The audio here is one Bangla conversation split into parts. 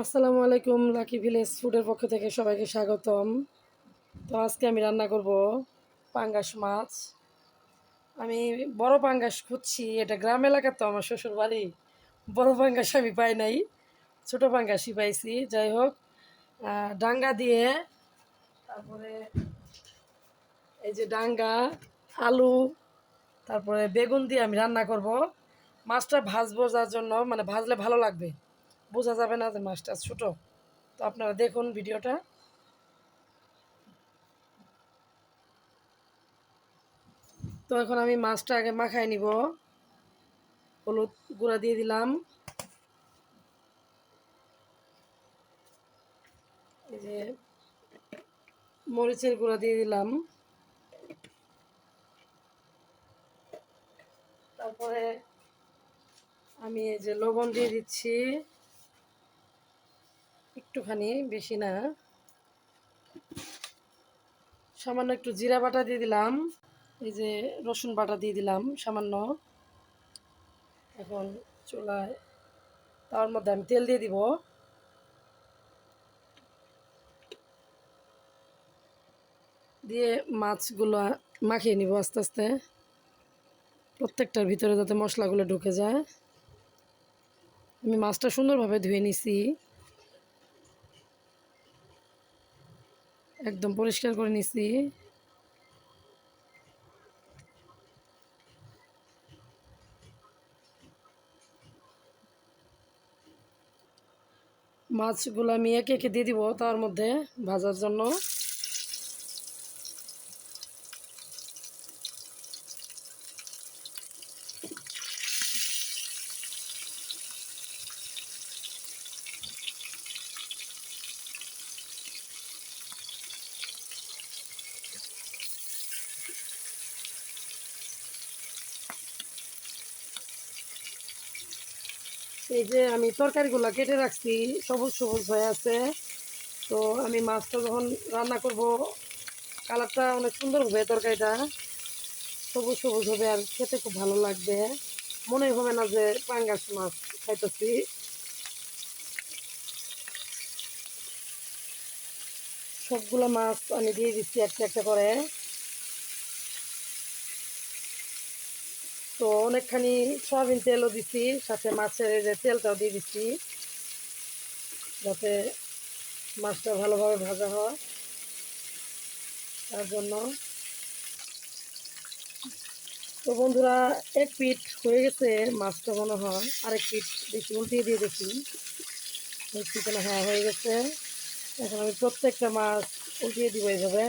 আসসালামু আলাইকুম, লাকি ভিলেজ ফুডের পক্ষ থেকে সবাইকে স্বাগতম। তো আজকে আমি রান্না করব পাঙ্গাস মাছ। আমি বড় পাঙ্গাস খুঁজছি, এটা গ্রাম এলাকা, তো আমার শ্বশুর বাড়ি। বড় পাঙ্গাস আমি পাই নাই, ছোট পাঙ্গাসই পাইছি। যাই হোক, ডাঙ্গা দিয়ে, তারপরে এই যে ডাঙ্গা, আলু, তারপরে বেগুন দিয়ে আমি রান্না করব। মাছটা ভাজবো, যার জন্য মানে ভাজলে ভালো লাগবে, বোঝা যাবে না যে মাছটা ছোট। তো আপনারা দেখুন ভিডিওটা। তো এখন আমি মাছটা আগে মাখায় নিব। হলুদ গুঁড়া দিয়ে দিলাম, এই যে মরিচের গুঁড়া দিয়ে দিলাম, তারপরে আমি এই যে লবণ দিয়ে দিচ্ছি একটুখানি, বেশি না। সামান্য একটু জিরা বাটা দিয়ে দিলাম, এই যে রসুন বাটা দিয়ে দিলাম সামান্য। এখন চুলায়, তার মধ্যে আমি তেল দিয়ে দিব, দিয়ে মাছগুলো মাখিয়ে নিব আস্তে আস্তে, প্রত্যেকটার ভিতরে যাতে মশলাগুলো ঢুকে যায়। আমি মাছটা সুন্দরভাবে ধুয়ে নিছি, একদম পরিষ্কার করে নিছি। মাছগুলো আমি একে একে দিয়ে দিব তার মধ্যে ভাজার জন্য। এই যে আমি তরকারিগুলো কেটে রাখছি, সবুজ সবুজ হয়ে আছে। তো আমি মাছটা যখন রান্না করব, কালারটা অনেক সুন্দর হবে, তরকারিটা সবুজ সবুজ হবে আর খেতে খুব ভালো লাগবে। মনে হবে না যে পাঙ্গাস মাছ খাইতেছি। সবগুলো মাছ আমি দিয়ে দিচ্ছি একটা একটা করে। তো অনেকখানি সয়াবিন তেলও দিচ্ছি, সাথে মাছের এই যে তেলটাও দিয়ে দিচ্ছি, যাতে মাছটা ভালোভাবে ভাজা হয়, তার জন্য। তো বন্ধুরা, এক পিঠ হয়ে গেছে মাছটা, মনে হয় আরেক পিঠ বেশি উল্টিয়ে দিয়ে দেখি, দেখছি কেন, হ্যাঁ হয়ে গেছে। এখন আমি প্রত্যেকটা মাছ উল্টিয়ে দিব এইভাবে,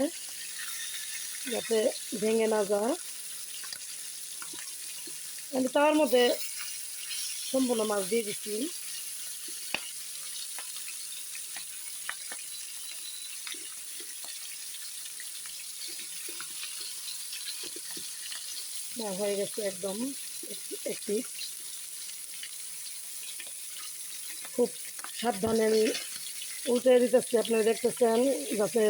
যাতে ভেঙে না যায়। আমি তার মধ্যে সম্পূর্ণ মাছ দিয়ে দিচ্ছি। না, হয়ে গেছে একদম এক পিঠ। খুব সাবধানে আমি উল্টে দিতেছি, আপনারা দেখতেছেন, যাতে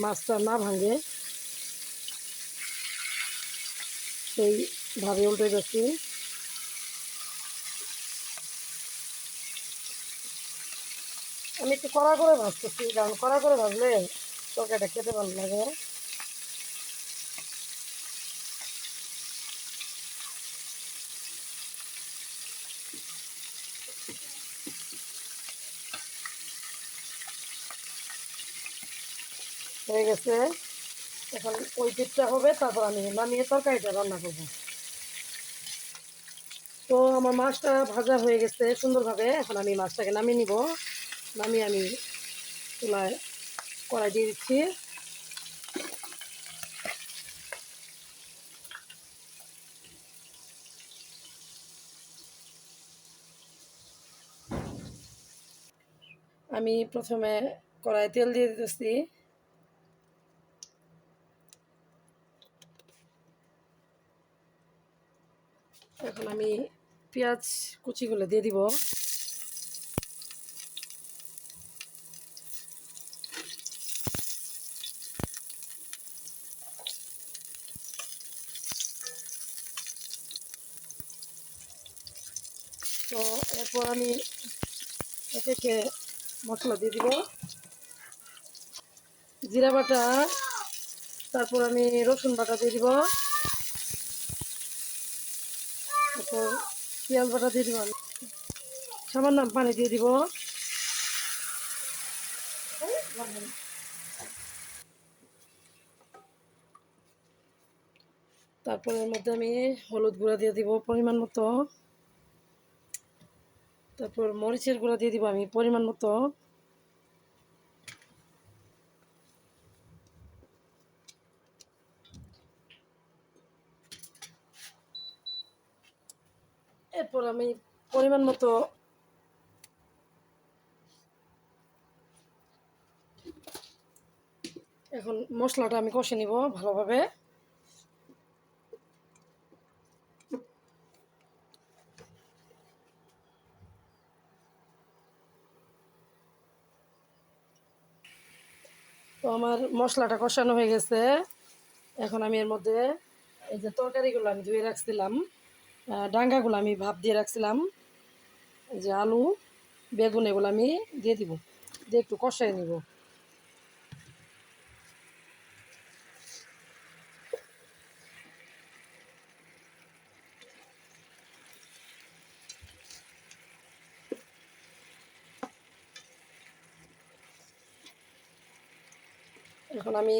মাছটা না ভাঙে, সেইভাবে উল্টে দিচ্ছি। আমি একটু কড়া করে ভাজতেছি, কারণ কড়া করে ভাজলে তরকারিটা খেতে ভালো লাগে। হয়ে গেছে, এখন ওই পিঠটা হবে, তারপর আমি নামিয়ে তরকারিটা রান্না করবো। তো আমার মাছটা ভাজা হয়ে গেছে সুন্দরভাবে, এখন আমি মাছটাকে নামিয়ে নিব। নামিয়ে আমি চুলায় কড়াই দিয়ে দিচ্ছি। আমি প্রথমে কড়াই তেল দিয়ে দিতেছি, এখন আমি পেঁয়াজ কুচিগুলো দিয়ে দিব। তো এরপর আমি একে একে মশলা দিয়ে দিব, জিরা বাটা, তারপর আমি রসুন বাটা দিয়ে দিব, তারপর পেঁয়াজ বাটা দিয়ে দিব, আমি সামান্য পানি দিয়ে দিব, তারপর এর মধ্যে আমি হলুদ গুঁড়া দিয়ে দিব পরিমাণ মতো, তারপর মরিচের গুঁড়া দিয়ে দিব আমি পরিমাণ মতো, এরপর আমি পরিমাণ মতো এখন মশলাটা আমি কষে নিব ভালোভাবে। তো আমার মশলাটা কষানো হয়ে গেছে। এখন আমি এর মধ্যে এই যে তরকারিগুলো আমি ধুয়ে রাখছিলাম, ডাঙ্গাগুলো আমি ভাপ দিয়ে রাখছিলাম, এই যে আলু বেগুন এগুলো আমি দিয়ে দিব, দিয়ে একটু কষাই নিব। এখন আমি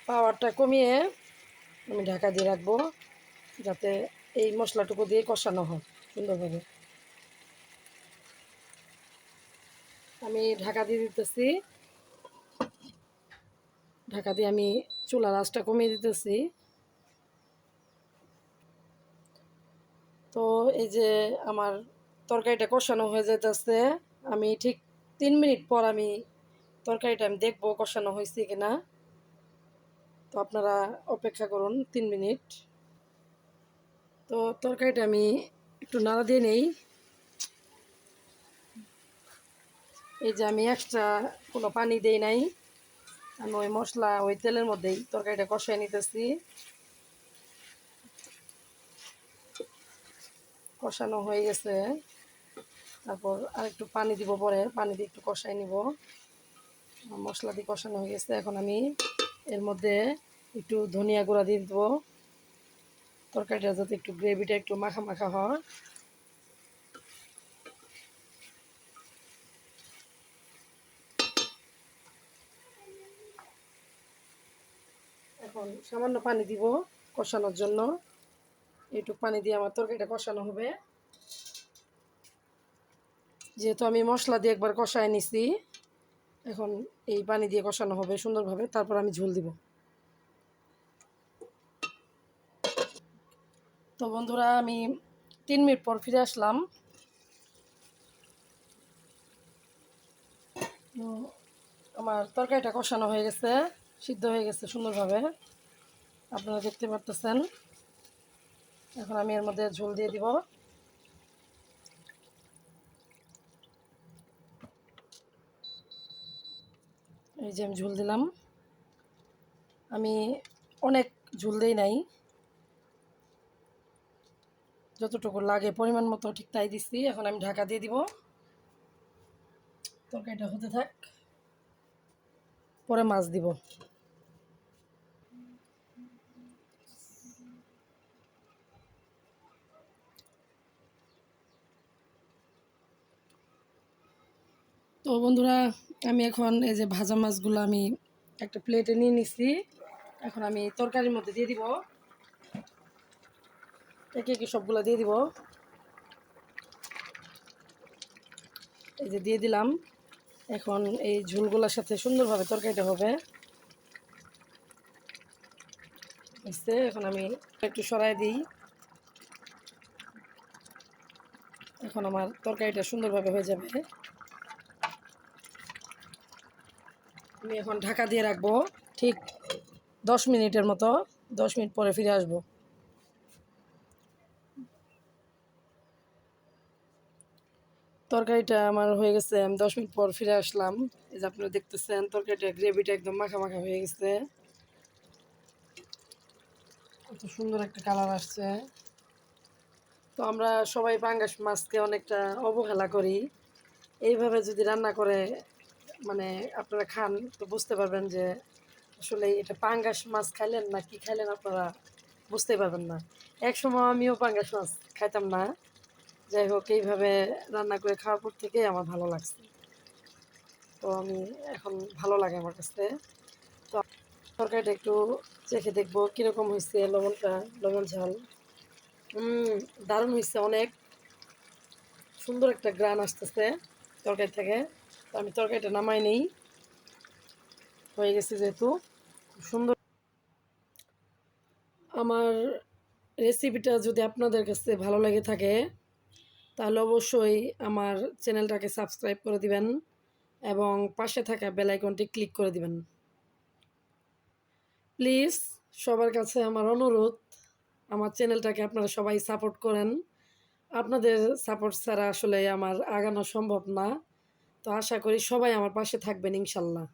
পাওয়ারটা কমিয়ে আমি ঢাকা দিয়ে রাখবো, যাতে এই মশলাটুকু দিয়ে কষানো হয় সুন্দরভাবে। আমি ঢাকা দিয়ে দিতেছি, ঢাকা দিয়ে আমি চুলার আঁচটা কমিয়ে দিতেছি। তো এই যে আমার তরকারিটা কষানো হয়ে যেতেছে, আমি ঠিক 3 মিনিট পর আমি তরকারিটা আমি দেখবো কষানো হয়েছে কিনা। তো আপনারা অপেক্ষা করুন 3 মিনিট। তো তরকারিটা আমি একটু নাড়া দিয়ে নেই। এই যে আমি এক্সট্রা কোনো পানি দেই নাই, আমি ওই মশলা ওই তেলের মধ্যেই তরকারিটা কষাই নিতেছি। কষানো হয়ে গেছে, তারপর আরেকটু পানি দিব, পরে পানি দিয়ে একটু কষাই নিব। মশলা দিয়ে কষানো হয়ে গেছে, এখন আমি এর মধ্যে একটু ধনিয়া গুঁড়া দিয়ে দেবো, তরকারিটা যাতে একটু গ্রেভিটা একটু মাখা মাখা হয়। এখন সামান্য পানি দিব কষানোর জন্য, একটু পানি দিয়ে আমার তরকারিটা কষানো হবে। যেহেতু আমি মশলা দিয়ে একবার কষায় নিছি, এখন এই পানি দিয়ে কষানো হবে সুন্দরভাবে, তারপর আমি ঝোল দিব। তো বন্ধুরা আমি 3 মিনিট পর ফিরে আসলাম। তো আমার তরকারিটা কষানো হয়ে গেছে, সিদ্ধ হয়ে গেছে সুন্দরভাবে, আপনারা দেখতে পারতেছেন। এখন আমি এর মধ্যে ঝোল দিয়ে দিব। এই যে আমি ঝোল দিলাম, আমি অনেক ঝোল দিই নাই, যতটুকু লাগে পরিমাণ মতো ঠিক তাই দিচ্ছি। এখন আমি ঢাকা দিয়ে দিব, তরকারিটা হতে থাক, পরে মাছ দিব। তো বন্ধুরা আমি এখন এই যে ভাজা মাছগুলো আমি একটা প্লেটে নিয়ে নিছি, এখন আমি তরকারির মধ্যে দিয়ে দিব, একে একে সবগুলো দিয়ে দিব। এই যে দিয়ে দিলাম, এখন এই ঝোলগুলোর সাথে সুন্দরভাবে তরকারিটা হবে। বুঝতে এখন আমি একটু সরাই দিই, এখন আমার তরকারিটা সুন্দরভাবে হয়ে যাবে। আমি এখন ঢাকা দিয়ে রাখবো ঠিক 10 মিনিটের মতো, 10 মিনিট পরে ফিরে আসবো। তরকারিটা আমার হয়ে গেছে, আমি 10 মিনিট পর ফিরে আসলাম। এই যে আপনারা দেখতেছেন তরকারিটা গ্রেভিটা একদম মাখা মাখা হয়ে গেছে, কত সুন্দর একটা কালার আসছে। তো আমরা সবাই পাঙ্গাস মাছকে অনেকটা অবহেলা করি, এইভাবে যদি রান্না করে মানে আপনারা খান তো বুঝতে পারবেন যে আসলে এটা পাঙ্গাস মাছ খাইলেন না কি খাইলেন আপনারা বুঝতেই পারবেন না। একসময় আমিও পাঙ্গাস মাছ খাইতাম না, যাই হোক এইভাবে রান্না করে খাওয়ার পর থেকেই আমার ভালো লাগছে। তো আমি এখন ভালো লাগে আমার কাছে। তো তরকারিটা একটু চেখে দেখবো কীরকম হয়েছে, লবণটা, লবণ ঝাল। দারুণ হয়েছে, অনেক সুন্দর একটা গ্রান আসতেছে তরকারি থেকে। তো আমি তরকারিটা নামাই নেই, হয়ে গেছে যেহেতু খুব সুন্দর। আমার রেসিপিটা যদি আপনাদের কাছে ভালো লেগে থাকে তাহলে অবশ্যই আমার চ্যানেলটাকে সাবস্ক্রাইব করে দিবেন এবং পাশে থাকা বেল আইকনটি ক্লিক করে দিবেন। প্লিজ সবার কাছে আমার অনুরোধ, আমার চ্যানেলটাকে আপনারা সবাই সাপোর্ট করেন। আপনাদের সাপোর্ট ছাড়া আসলে আমার আগানো সম্ভব না। তো আশা করি সবাই আমার পাশে থাকবেন ইনশাল্লাহ।